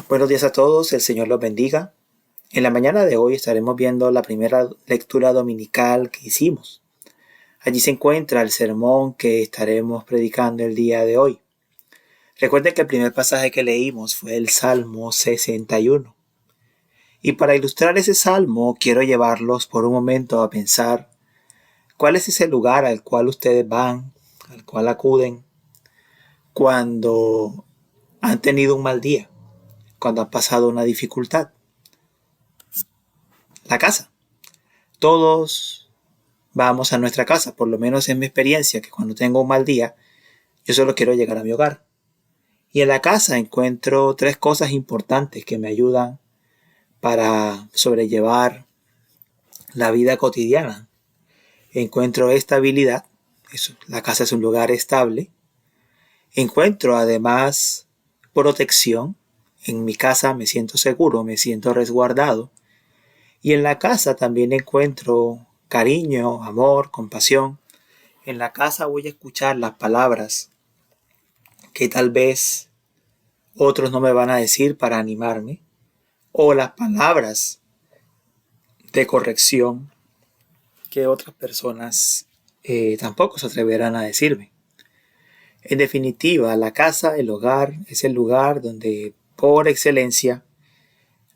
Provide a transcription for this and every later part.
Buenos días a todos, el Señor los bendiga. En la mañana de hoy estaremos viendo la primera lectura dominical que hicimos. Allí se encuentra el sermón que estaremos predicando el día de hoy. Recuerden que el primer pasaje que leímos fue el Salmo 61. Y para ilustrar ese salmo quiero llevarlos por un momento a pensar cuál es ese lugar al cual ustedes van, al cual acuden cuando han tenido un mal día, cuando han pasado una dificultad. La casa. Todos vamos a nuestra casa, por lo menos en mi experiencia, que cuando tengo un mal día, yo solo quiero llegar a mi hogar. Y en la casa encuentro 3 cosas importantes que me ayudan para sobrellevar la vida cotidiana. Encuentro estabilidad, la casa es un lugar estable. Encuentro además protección. En mi casa me siento seguro, me siento resguardado. Y en la casa también encuentro cariño, amor, compasión. En la casa voy a escuchar las palabras que tal vez otros no me van a decir para animarme, o las palabras de corrección que otras personas tampoco se atreverán a decirme. En definitiva, la casa, el hogar, es el lugar donde por excelencia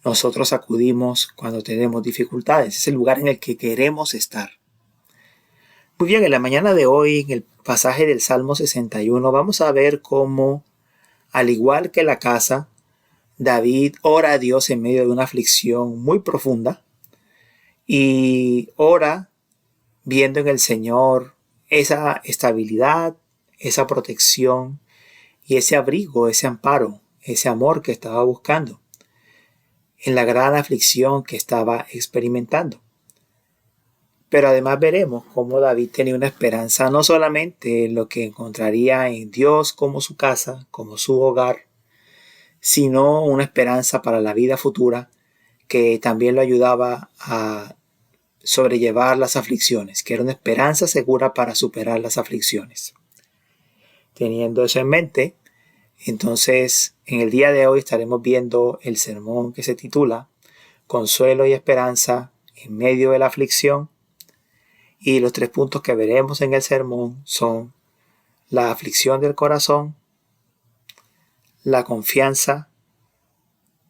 nosotros acudimos cuando tenemos dificultades. Es el lugar en el que queremos estar. Muy bien, en la mañana de hoy, en el pasaje del Salmo 61, vamos a ver cómo, al igual que la casa, David ora a Dios en medio de una aflicción muy profunda y ora viendo en el Señor esa estabilidad, esa protección y ese abrigo, ese amparo, ese amor que estaba buscando en la gran aflicción que estaba experimentando. Pero además veremos cómo David tenía una esperanza no solamente en lo que encontraría en Dios como su casa, como su hogar, sino una esperanza para la vida futura que también lo ayudaba a sobrellevar las aflicciones, que era una esperanza segura para superar las aflicciones. Teniendo eso en mente, entonces en el día de hoy estaremos viendo el sermón que se titula Consuelo y Esperanza en medio de la aflicción. Y los 3 puntos que veremos en el sermón son la aflicción del corazón, la confianza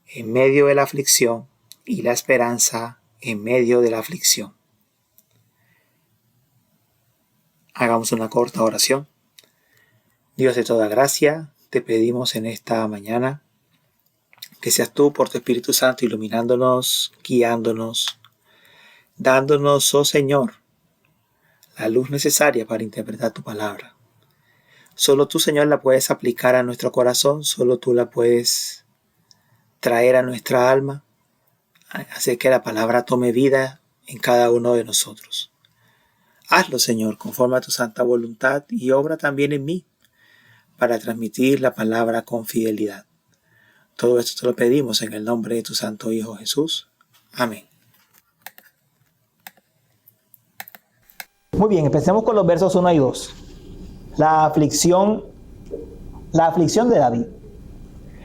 en medio de la aflicción y la esperanza en medio de la aflicción. Hagamos una corta oración. Dios de toda gracia, te pedimos en esta mañana que seas tú por tu Espíritu Santo iluminándonos, guiándonos, dándonos, oh Señor, la luz necesaria para interpretar tu palabra. Solo tú, Señor, la puedes aplicar a nuestro corazón, solo tú la puedes traer a nuestra alma, hacer que la palabra tome vida en cada uno de nosotros. Hazlo, Señor, conforme a tu santa voluntad y obra también en mí para transmitir la palabra con fidelidad. Todo esto te lo pedimos en el nombre de tu santo Hijo Jesús. Amén. Muy bien, empecemos con los versos 1 y 2. La aflicción de David.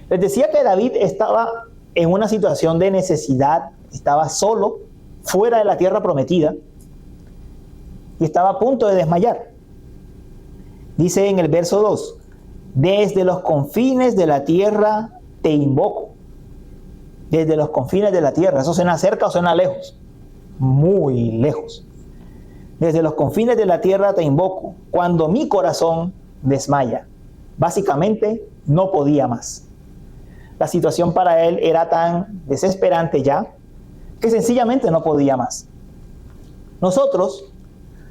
Les decía que David estaba en una situación de necesidad, estaba solo, fuera de la tierra prometida, y estaba a punto de desmayar. Dice en el verso 2, desde los confines de la tierra te invoco. Desde los confines de la tierra, ¿eso suena cerca o suena lejos? Muy lejos. Desde los confines de la tierra te invoco, cuando mi corazón desmaya. Básicamente, no podía más. La situación para él era tan desesperante ya, que sencillamente no podía más. Nosotros,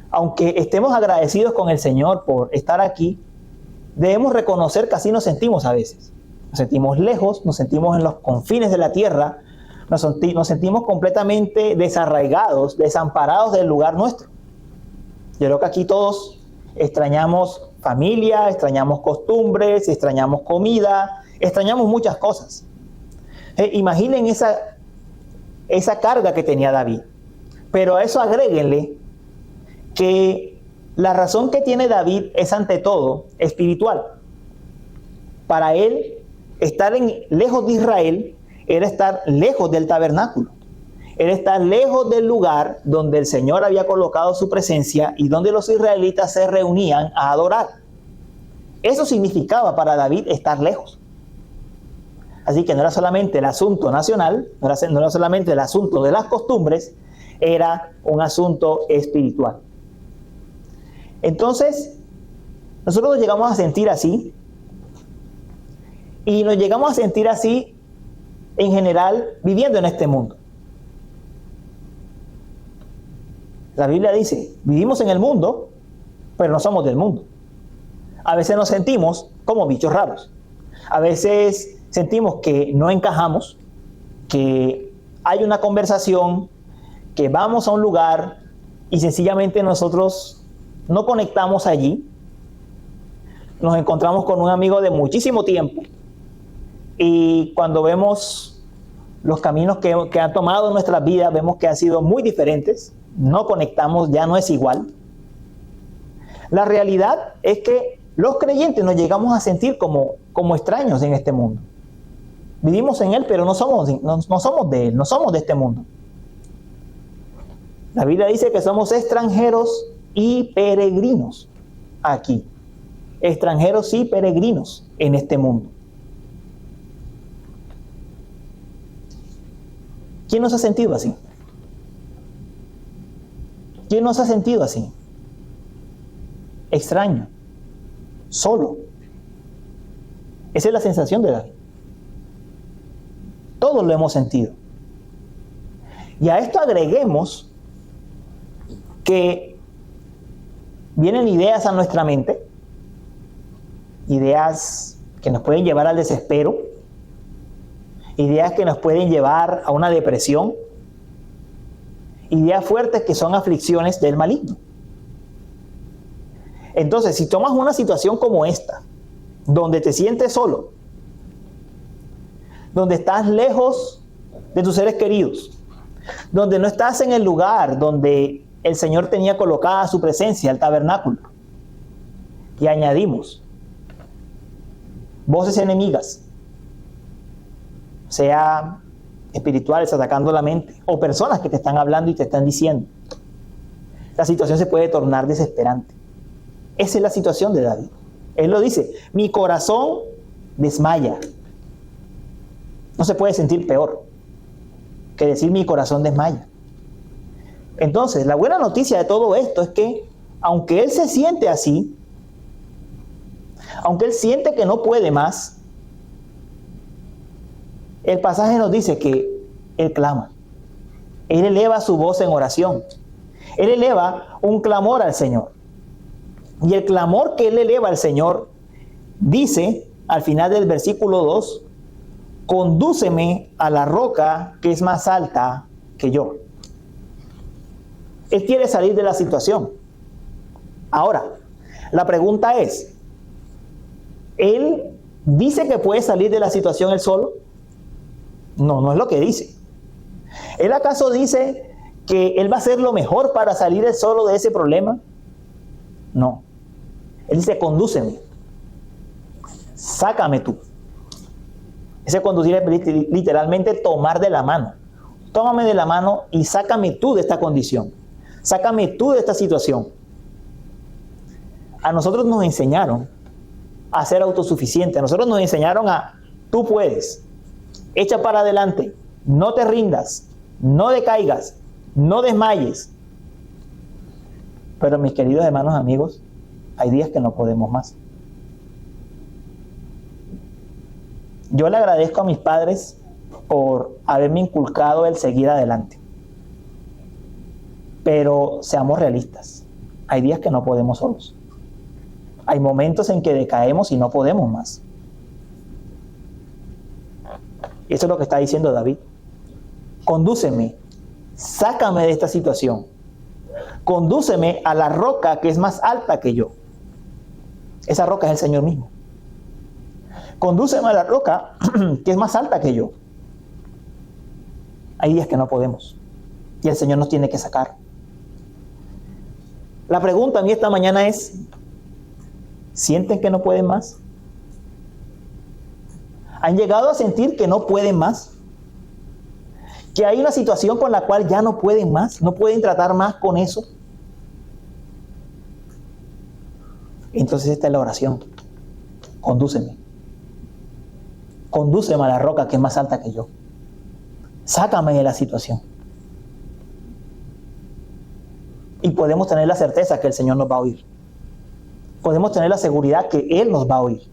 aunque estemos agradecidos con el Señor por estar aquí, debemos reconocer que así nos sentimos a veces. Nos sentimos lejos, nos sentimos en los confines de la tierra, nos sentimos completamente desarraigados, desamparados del lugar nuestro. Yo creo que aquí todos extrañamos familia, extrañamos costumbres, extrañamos comida, extrañamos muchas cosas. Imaginen esa carga que tenía David. Pero a eso agréguenle que la razón que tiene David es ante todo espiritual. Para él estar lejos de Israel era estar lejos del tabernáculo. Era estar lejos del lugar donde el Señor había colocado su presencia y donde los israelitas se reunían a adorar. Eso significaba para David estar lejos. Así que no era solamente el asunto nacional, no era solamente el asunto de las costumbres, era un asunto espiritual. Entonces, nosotros nos llegamos a sentir así, y nos llegamos a sentir así en general viviendo en este mundo. La Biblia dice, vivimos en el mundo, pero no somos del mundo. A veces nos sentimos como bichos raros. A veces sentimos que no encajamos, que hay una conversación, que vamos a un lugar y sencillamente nosotros no conectamos allí. Nos encontramos con un amigo de muchísimo tiempo y cuando vemos los caminos que han tomado nuestras vidas, vemos que han sido muy diferentes. No conectamos, ya no es igual. La realidad es que los creyentes nos llegamos a sentir como extraños en este mundo. Vivimos en él, pero no somos de él, no somos de este mundo. La Biblia dice que somos extranjeros y peregrinos aquí. Extranjeros y peregrinos en este mundo. ¿Quién nos ha sentido así? ¿Quién nos ha sentido así? Extraño, solo. Esa es la sensación de David. Todos lo hemos sentido. Y a esto agreguemos que vienen ideas a nuestra mente, ideas que nos pueden llevar al desespero, ideas que nos pueden llevar a una depresión, ideas fuertes que son aflicciones del maligno. Entonces, si tomas una situación como esta, donde te sientes solo, donde estás lejos de tus seres queridos, donde no estás en el lugar donde el Señor tenía colocada su presencia, el tabernáculo, y añadimos voces enemigas, sea espirituales atacando la mente, o personas que te están hablando y te están diciendo, la situación se puede tornar desesperante. Esa es la situación de David. Él lo dice, mi corazón desmaya. No se puede sentir peor que decir mi corazón desmaya. Entonces, la buena noticia de todo esto es que, aunque él se siente así, aunque él siente que no puede más, el pasaje nos dice que él clama. Él eleva su voz en oración. Él eleva un clamor al Señor. Y el clamor que él eleva al Señor dice, al final del versículo 2, condúceme a la roca que es más alta que yo. Él quiere salir de la situación. Ahora, la pregunta es, ¿él dice que puede salir de la situación él solo? No, no es lo que dice. ¿Él acaso dice que él va a hacer lo mejor para salir él solo de ese problema? No. Él dice, condúceme. Sácame tú. Ese conducir es literalmente tomar de la mano. Tómame de la mano y sácame tú de esta condición. Sácame tú de esta situación. A nosotros nos enseñaron a ser autosuficientes. A nosotros nos enseñaron a, tú puedes. Echa para adelante. No te rindas. No decaigas. No desmayes. Pero mis queridos hermanos, amigos, hay días que no podemos más. Yo le agradezco a mis padres por haberme inculcado el seguir adelante. Pero seamos realistas. Hay días que no podemos solos. Hay momentos en que decaemos y no podemos más. Eso es lo que está diciendo David. Condúceme, sácame de esta situación. Condúceme a la roca que es más alta que yo. Esa roca es el Señor mismo. Condúceme a la roca que es más alta que yo. Hay días que no podemos. Y el Señor nos tiene que sacar. La pregunta a mí esta mañana es, ¿sienten que no pueden más? ¿Han llegado a sentir que no pueden más? ¿Que hay una situación con la cual ya no pueden más? ¿No pueden tratar más con eso? Entonces esta es la oración. Condúceme. Condúceme a la roca que es más alta que yo. Sácame de la situación. Y podemos tener la certeza que el Señor nos va a oír. Podemos tener la seguridad que Él nos va a oír.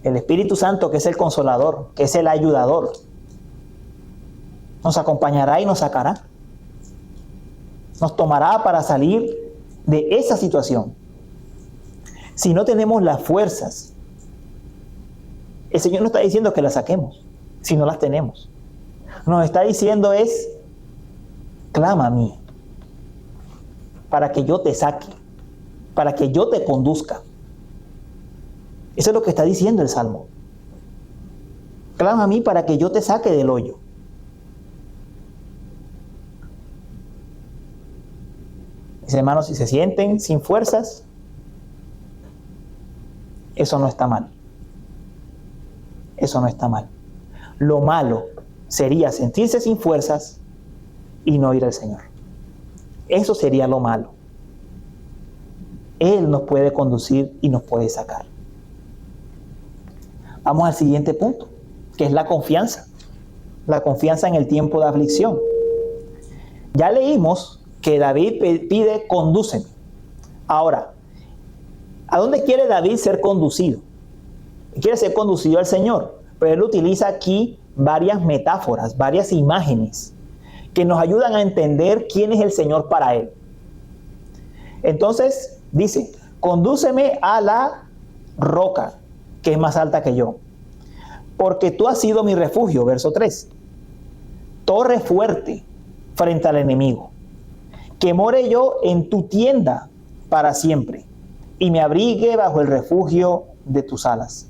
El Espíritu Santo, que es el consolador, que es el ayudador, nos acompañará y nos sacará. Nos tomará para salir de esa situación. Si no tenemos las fuerzas, el Señor no está diciendo que las saquemos, si no las tenemos. Nos está diciendo es, clama a mí, para que yo te saque, para que yo te conduzca. Eso es lo que está diciendo el Salmo. Clama a mí para que yo te saque del hoyo. Mis hermanos, si se sienten sin fuerzas, eso no está mal. Eso no está mal. Lo malo sería sentirse sin fuerzas y no ir al Señor. Eso sería lo malo. Él nos puede conducir y nos puede sacar. Vamos al siguiente punto, que es la confianza. La confianza en el tiempo de aflicción. Ya leímos que David pide, condúceme. Ahora, ¿a dónde quiere David ser conducido? Quiere ser conducido al Señor, pero él utiliza aquí varias metáforas, varias imágenes que nos ayudan a entender quién es el Señor para él. Entonces dice, condúceme a la roca que es más alta que yo, porque tú has sido mi refugio, verso 3, torre fuerte frente al enemigo, que more yo en tu tienda para siempre y me abrigue bajo el refugio de tus alas.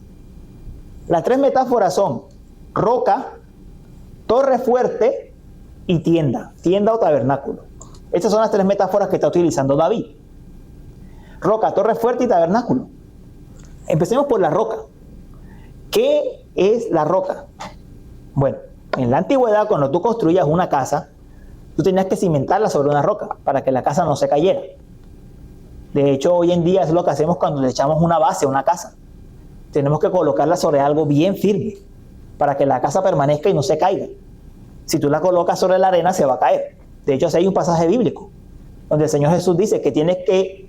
Las tres metáforas son roca, torre fuerte y tienda o tabernáculo. Estas son las tres metáforas que está utilizando David. Roca, torre fuerte y tabernáculo. Empecemos por la roca. ¿Qué es la roca? Bueno, en la antigüedad, cuando tú construías una casa, tú tenías que cimentarla sobre una roca para que la casa no se cayera. De hecho, hoy en día es lo que hacemos cuando le echamos una base a una casa. Tenemos que colocarla sobre algo bien firme para que la casa permanezca y no se caiga. Si tú la colocas sobre la arena, se va a caer. De hecho, hay un pasaje bíblico donde el Señor Jesús dice que tienes que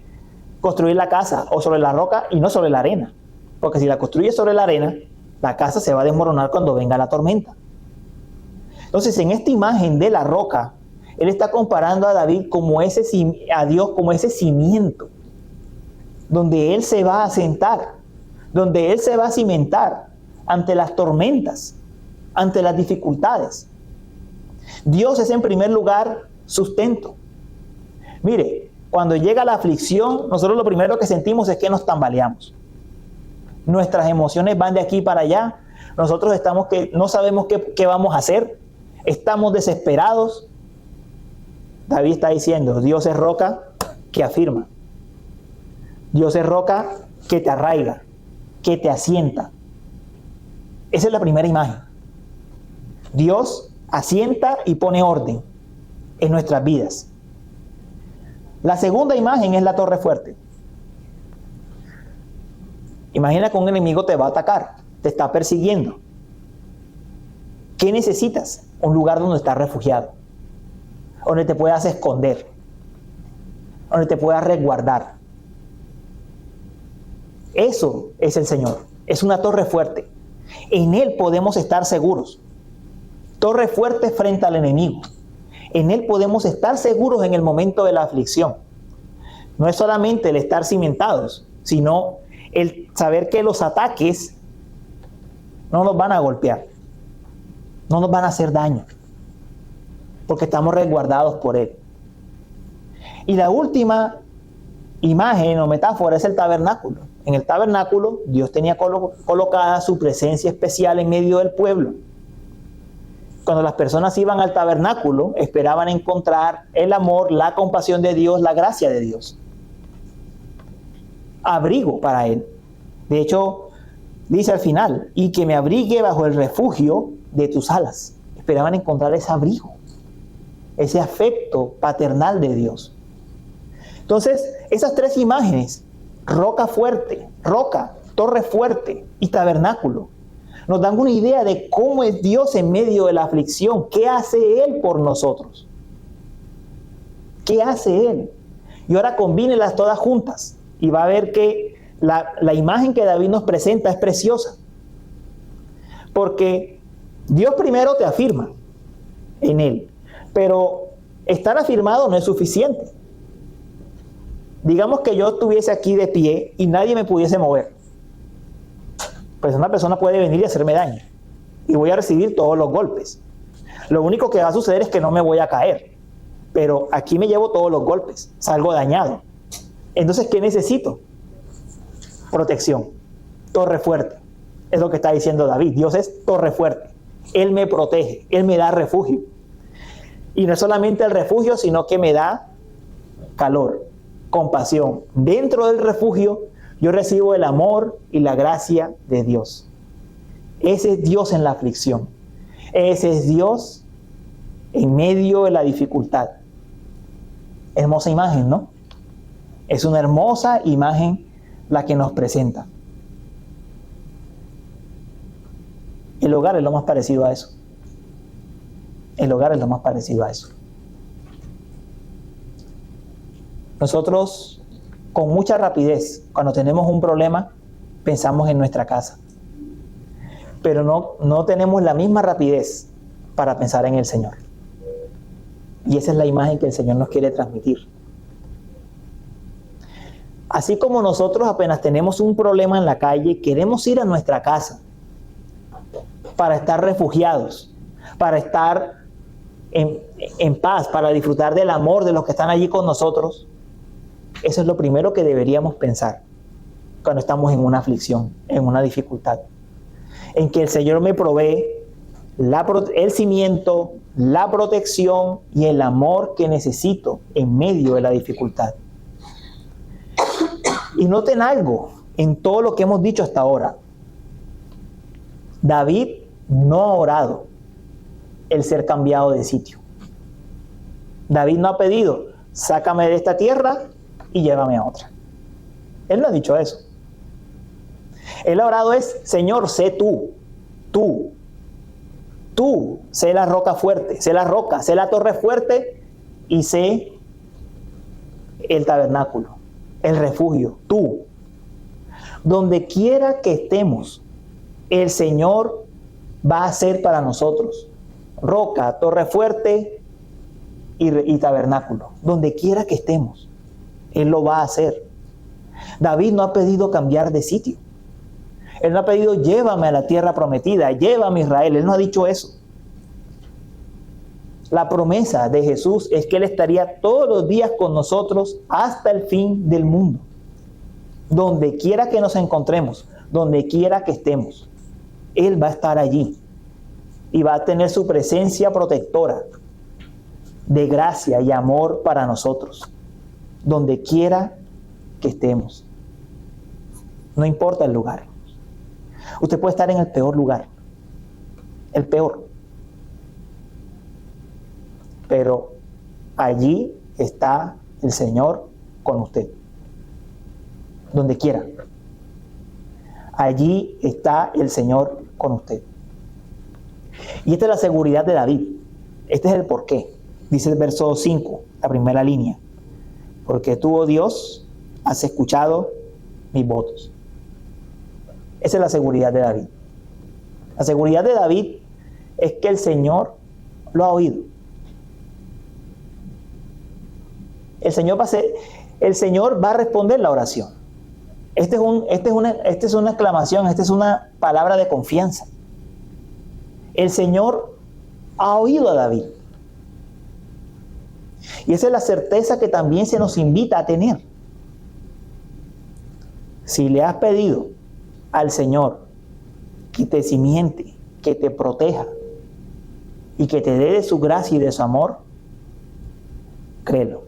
construir la casa o sobre la roca y no sobre la arena. Porque si la construyes sobre la arena, la casa se va a desmoronar cuando venga la tormenta. Entonces, en esta imagen de la roca, él está comparando a David a Dios como ese cimiento, donde él se va a sentar, donde él se va a cimentar ante las tormentas, ante las dificultades. Dios es en primer lugar sustento. Mire, cuando llega la aflicción, nosotros lo primero que sentimos es que nos tambaleamos. Nuestras emociones van de aquí para allá. Nosotros estamos que no sabemos qué vamos a hacer. Estamos desesperados. David está diciendo, Dios es roca que afirma. Dios es roca que te arraiga, que te asienta. Esa es la primera imagen. Dios asienta y pone orden en nuestras vidas. La segunda imagen es la torre fuerte. Imagina que un enemigo te va a atacar, te está persiguiendo. ¿Qué necesitas? Un lugar donde estás refugiado, donde te puedas esconder, donde te puedas resguardar. Eso es el Señor, es una torre fuerte. En Él podemos estar seguros. Torre fuerte frente al enemigo. En Él podemos estar seguros en el momento de la aflicción. No es solamente el estar cimentados, sino el saber que los ataques no nos van a golpear, no nos van a hacer daño, porque estamos resguardados por Él. Y la última imagen o metáfora es el tabernáculo. En el tabernáculo Dios tenía colocada su presencia especial en medio del pueblo. Cuando las personas iban al tabernáculo, esperaban encontrar el amor, la compasión de Dios, la gracia de Dios. Abrigo para Él. De hecho, Dice al final, y que me abrigue bajo el refugio de tus alas. Esperaban encontrar ese abrigo, ese afecto paternal de Dios. Entonces, esas tres imágenes, roca fuerte, roca, torre fuerte y tabernáculo, nos dan una idea de cómo es Dios en medio de la aflicción. ¿Qué hace Él por nosotros? ¿Qué hace Él? Y ahora combínelas todas juntas y va a ver que la imagen que David nos presenta es preciosa. Porque Dios primero te afirma en Él, pero estar afirmado no es suficiente. Digamos que yo estuviese aquí de pie y nadie me pudiese mover. Pues una persona puede venir y hacerme daño. Y voy a recibir todos los golpes. Lo único que va a suceder es que no me voy a caer. Pero aquí me llevo todos los golpes. Salgo dañado. Entonces, ¿qué necesito? Protección. Torre fuerte. Es lo que está diciendo David. Dios es torre fuerte. Él me protege. Él me da refugio. Y no solamente el refugio, sino que me da calor, compasión. Dentro del refugio yo recibo el amor y la gracia de Dios. Ese es Dios en la aflicción. Ese es Dios en medio de la dificultad. Hermosa imagen, ¿no? Es una hermosa imagen la que nos presenta. El hogar es lo más parecido a eso. El hogar es lo más parecido a eso. Nosotros, con mucha rapidez, cuando tenemos un problema, pensamos en nuestra casa. Pero no tenemos la misma rapidez para pensar en el Señor. Y esa es la imagen que el Señor nos quiere transmitir. Así como nosotros apenas tenemos un problema en la calle, queremos ir a nuestra casa para estar refugiados, para estar en paz, para disfrutar del amor de los que están allí con nosotros. Eso es lo primero que deberíamos pensar cuando estamos en una aflicción, en una dificultad. En que el Señor me provee el cimiento, la protección y el amor que necesito en medio de la dificultad. Y noten algo en todo lo que hemos dicho hasta ahora. David no ha orado el ser cambiado de sitio. David no ha pedido, sácame de esta tierra y llévame a otra. Él no ha dicho eso. Él ha orado es, Señor, sé tú, sé la roca fuerte, sé la roca, sé la torre fuerte y sé el tabernáculo, el refugio, tú. Donde quiera que estemos, el Señor va a ser para nosotros roca, torre fuerte y tabernáculo. Donde quiera que estemos, Él lo va a hacer. David no ha pedido cambiar de sitio. Él no ha pedido llévame a la tierra prometida, llévame a Israel. Él no ha dicho eso. La promesa de Jesús es que Él estaría todos los días con nosotros hasta el fin del mundo. Donde quiera que nos encontremos, donde quiera que estemos, Él va a estar allí y va a tener su presencia protectora de gracia y amor para nosotros, donde quiera que estemos. No importa el lugar. Usted puede estar en el peor lugar, el peor, pero allí está el Señor con usted, donde quiera. Allí está el Señor con usted. Y esta es la seguridad de David. Este es el porqué. Dice el verso 5, la primera línea. Porque tú, oh Dios, has escuchado mis votos. Esa es la seguridad de David. La seguridad de David es que el Señor lo ha oído. El Señor va a responder la oración. Esta es una exclamación, esta es una palabra de confianza. El Señor ha oído a David. Y esa es la certeza que también se nos invita a tener. Si le has pedido al Señor que te cimiente, que te proteja y que te dé de su gracia y de su amor, créelo.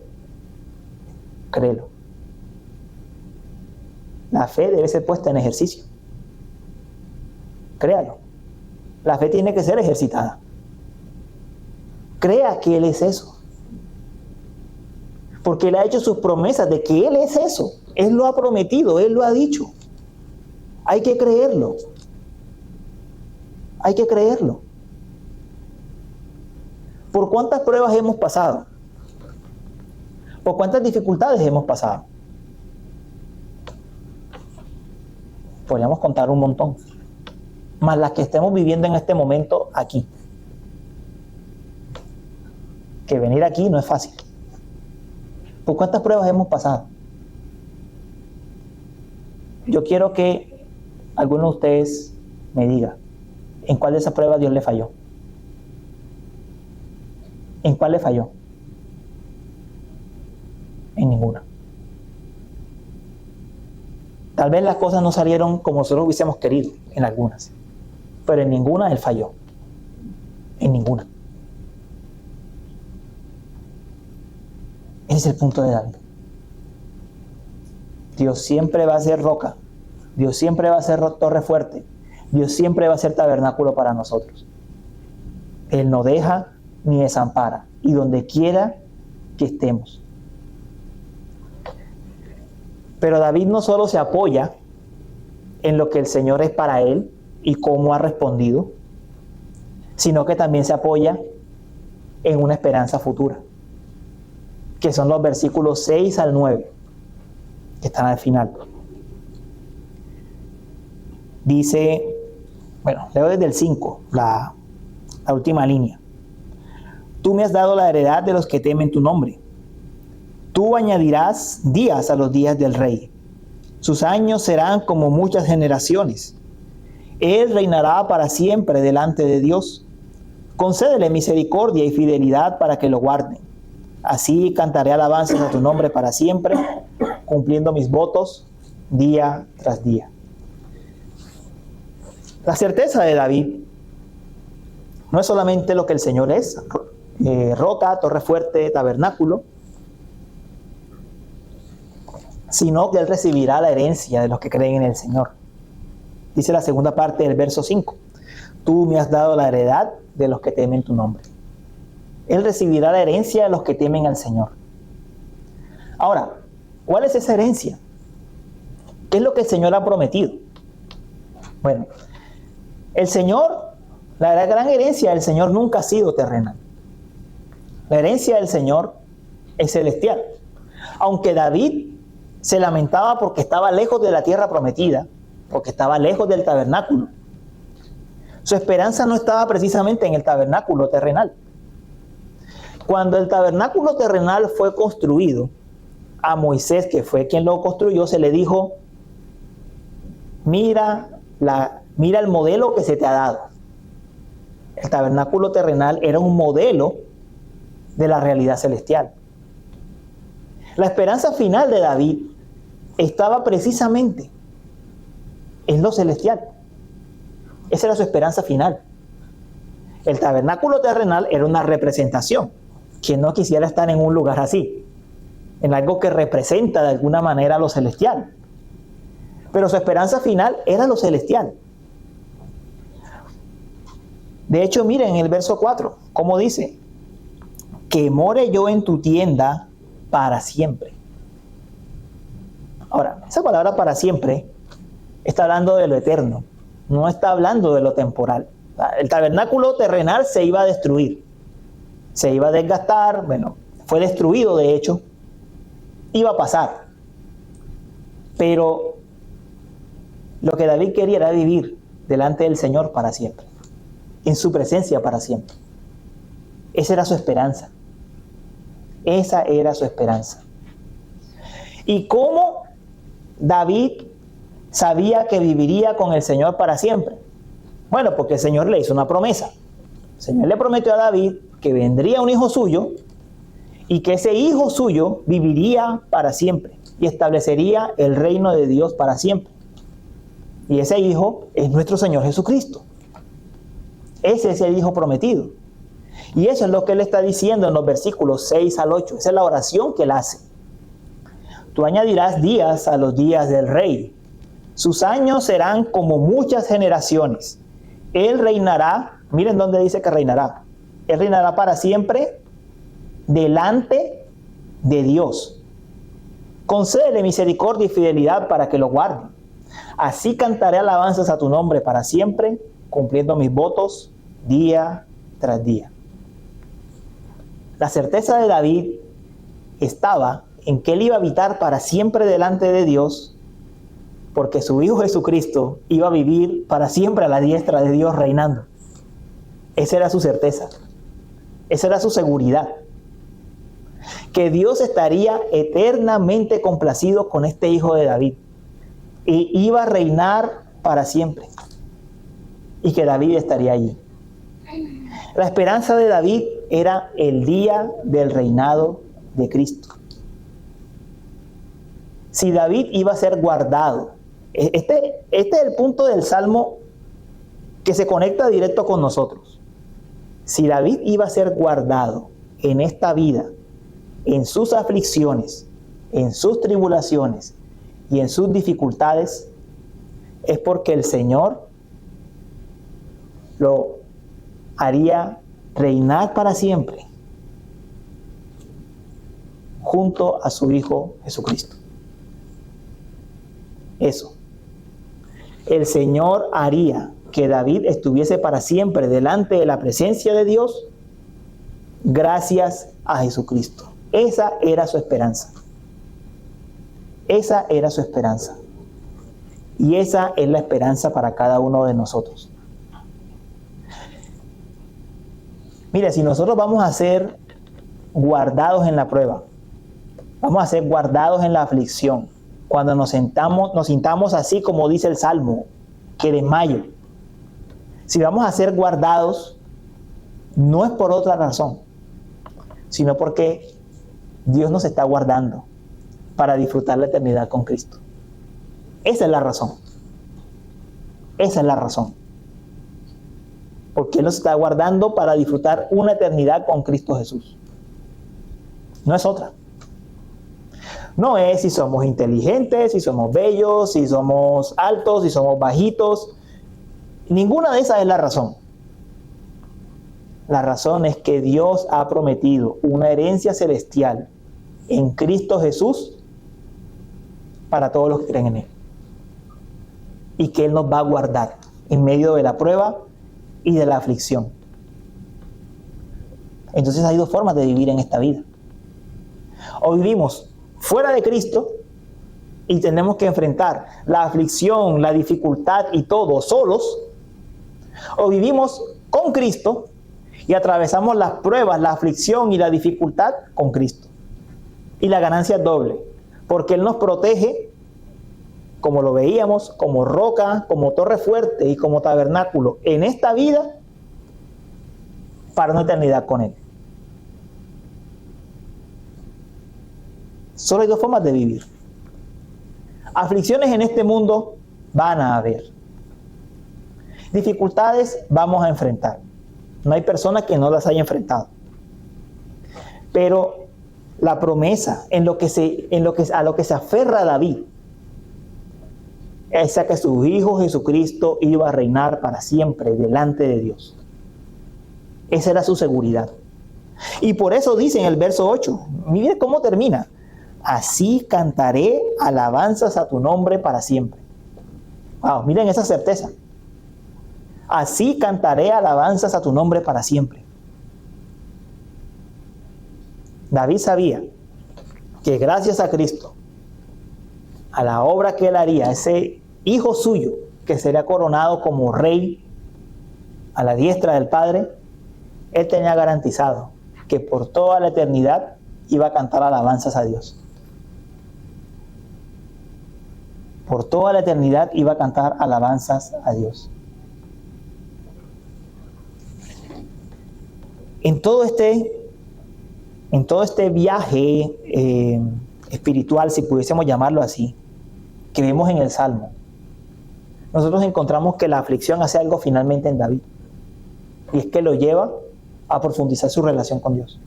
Créelo. La fe debe ser puesta en ejercicio. Créalo. La fe tiene que ser ejercitada. Crea que Él es eso. Porque Él ha hecho sus promesas de que Él es eso. Él lo ha prometido, Él lo ha dicho. Hay que creerlo. Hay que creerlo. ¿Por cuántas pruebas hemos pasado? ¿Por cuántas dificultades hemos pasado? Podríamos contar un montón. Más las que estemos viviendo en este momento aquí. Que venir aquí no es fácil. ¿Por cuántas pruebas hemos pasado? Yo quiero que alguno de ustedes me diga en cuál de esas pruebas Dios le falló. ¿En cuál le falló? En ninguna. Tal vez las cosas no salieron como nosotros hubiésemos querido en algunas, pero en ninguna Él falló. En ninguna. Ese es el punto de David. Dios siempre va a ser roca. Dios siempre va a ser torre fuerte. Dios siempre va a ser tabernáculo para nosotros. Él no deja ni desampara. Y donde quiera que estemos. Pero David no solo se apoya en lo que el Señor es para él y cómo ha respondido, sino que también se apoya en una esperanza futura, que son los versículos 6 al 9, que están al final. Dice, bueno, leo desde el 5, la última línea. Tú me has dado la heredad de los que temen tu nombre. Tú añadirás días a los días del rey. Sus años serán como muchas generaciones. Él reinará para siempre delante de Dios. Concédele misericordia y fidelidad para que lo guarden. Así cantaré alabanzas a tu nombre para siempre, cumpliendo mis votos día tras día. La certeza de David no es solamente lo que el Señor es, roca, torre fuerte, tabernáculo, sino que Él recibirá la herencia de los que creen en el Señor. Dice la segunda parte del verso 5. Tú me has dado la heredad de los que temen tu nombre. Él recibirá la herencia de los que temen al Señor. Ahora, ¿cuál es esa herencia? ¿Qué es lo que el Señor ha prometido? Bueno, el Señor, la gran herencia del Señor nunca ha sido terrenal. La herencia del Señor es celestial. Aunque David se lamentaba porque estaba lejos de la tierra prometida, porque estaba lejos del tabernáculo, su esperanza no estaba precisamente en el tabernáculo terrenal. Cuando el tabernáculo terrenal fue construido, a Moisés, que fue quien lo construyó, se le dijo: mira el modelo que se te ha dado. El tabernáculo terrenal era un modelo de la realidad celestial. La esperanza final de David estaba precisamente en lo celestial. Esa era su esperanza final. El tabernáculo terrenal era una representación. Quien no quisiera estar en un lugar así, en algo que representa de alguna manera lo celestial. Pero su esperanza final era lo celestial. De hecho, miren en el verso 4, cómo dice: que more yo en tu tienda para siempre. Ahora, esa palabra para siempre está hablando de lo eterno, no está hablando de lo temporal. El tabernáculo terrenal se iba a destruir, se iba a desgastar, bueno, fue destruido de hecho, iba a pasar. Pero lo que David quería era vivir delante del Señor para siempre, en su presencia para siempre. Esa era su esperanza. Esa era su esperanza. ¿Y cómo David sabía que viviría con el Señor para siempre? Bueno, porque el Señor le hizo una promesa. El Señor le prometió a David que vendría un hijo suyo y que ese hijo suyo viviría para siempre y establecería el reino de Dios para siempre. Y ese hijo es nuestro Señor Jesucristo. Ese es el hijo prometido. Y eso es lo que él está diciendo en los versículos 6 al 8. Esa es la oración que él hace. Tú añadirás días a los días del rey. Sus años serán como muchas generaciones. Él reinará, miren dónde dice que reinará. Él reinará para siempre delante de Dios. Concédele misericordia y fidelidad para que lo guarde. Así cantaré alabanzas a tu nombre para siempre, cumpliendo mis votos día tras día. La certeza de David estaba en que él iba a habitar para siempre delante de Dios, porque su Hijo Jesucristo iba a vivir para siempre a la diestra de Dios reinando. Esa era su certeza. Esa era su seguridad. Que Dios estaría eternamente complacido con este hijo de David. Y iba a reinar para siempre. Y que David estaría allí. La esperanza de David era el día del reinado de Cristo. Si David iba a ser guardado. Este es el punto del Salmo que se conecta directo con nosotros. Si David iba a ser guardado en esta vida, en sus aflicciones, en sus tribulaciones y en sus dificultades, es porque el Señor lo haría reinar para siempre junto a su Hijo Jesucristo. Eso. El Señor haría que David estuviese para siempre delante de la presencia de Dios gracias a Jesucristo. Esa era su esperanza. Esa era su esperanza. Y esa es la esperanza para cada uno de nosotros. Mire, si nosotros vamos a ser guardados en la prueba, vamos a ser guardados en la aflicción, cuando nos sintamos así como dice el Salmo, que desmayo. Si vamos a ser guardados, no es por otra razón, sino porque Dios nos está guardando para disfrutar la eternidad con Cristo. Esa es la razón. Esa es la razón. Porque Él nos está guardando para disfrutar una eternidad con Cristo Jesús. No es otra. No es si somos inteligentes, si somos bellos, si somos altos, si somos bajitos. Ninguna de esas es la razón. La razón es que Dios ha prometido una herencia celestial en Cristo Jesús para todos los que creen en Él. Y que Él nos va a guardar en medio de la prueba y de la aflicción. Entonces hay dos formas de vivir en esta vida. O vivimos fuera de Cristo y tenemos que enfrentar la aflicción, la dificultad y todo solos, o vivimos con Cristo y atravesamos las pruebas, la aflicción y la dificultad con Cristo. Y la ganancia es doble, porque Él nos protege, como lo veíamos, como roca, como torre fuerte y como tabernáculo en esta vida para una eternidad con Él. Solo hay dos formas de vivir. Aflicciones en este mundo van a haber. Dificultades vamos a enfrentar. No hay persona que no las haya enfrentado. Pero la promesa a lo que se aferra David es a que su Hijo Jesucristo iba a reinar para siempre delante de Dios. Esa era su seguridad. Y por eso dice en el verso 8, mire cómo termina. Así cantaré alabanzas a tu nombre para siempre. Wow, miren esa certeza. Así cantaré alabanzas a tu nombre para siempre. David sabía que gracias a Cristo, a la obra que Él haría, ese hijo suyo que sería coronado como rey a la diestra del Padre, Él tenía garantizado que por toda la eternidad iba a cantar alabanzas a Dios. Por toda la eternidad iba a cantar alabanzas a Dios. En todo este viaje espiritual, si pudiésemos llamarlo así, que vemos en el Salmo, nosotros encontramos que la aflicción hace algo finalmente en David. Y es que lo lleva a profundizar su relación con Dios.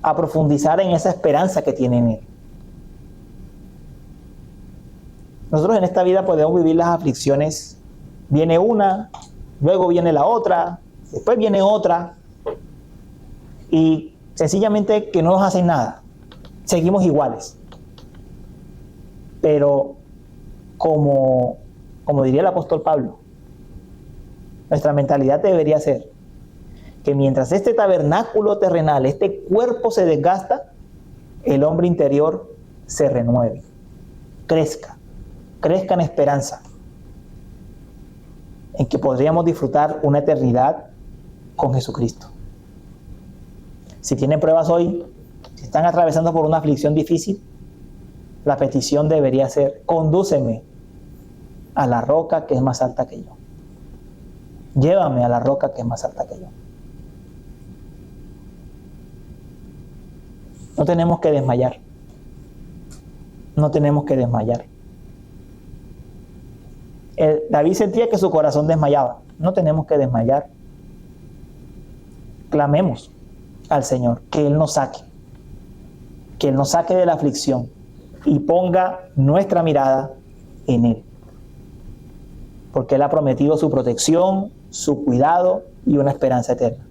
A profundizar en esa esperanza que tiene en Él. Nosotros en esta vida podemos vivir las aflicciones. Viene una, luego viene la otra, después viene otra, y sencillamente que no nos hacen nada. Seguimos iguales. Pero como diría el apóstol Pablo, nuestra mentalidad debería ser que mientras este tabernáculo terrenal, este cuerpo se desgasta, el hombre interior se renueve, crezca en esperanza, en que podríamos disfrutar una eternidad con Jesucristo. Si tienen pruebas hoy, si están atravesando por una aflicción difícil, la petición debería ser: condúceme a la roca que es más alta que yo. Llévame a la roca que es más alta que yo. No tenemos que desmayar. No tenemos que desmayar. David sentía que su corazón desmayaba. No tenemos que desmayar. Clamemos al Señor que Él nos saque. Que Él nos saque de la aflicción y ponga nuestra mirada en Él. Porque Él ha prometido su protección, su cuidado y una esperanza eterna.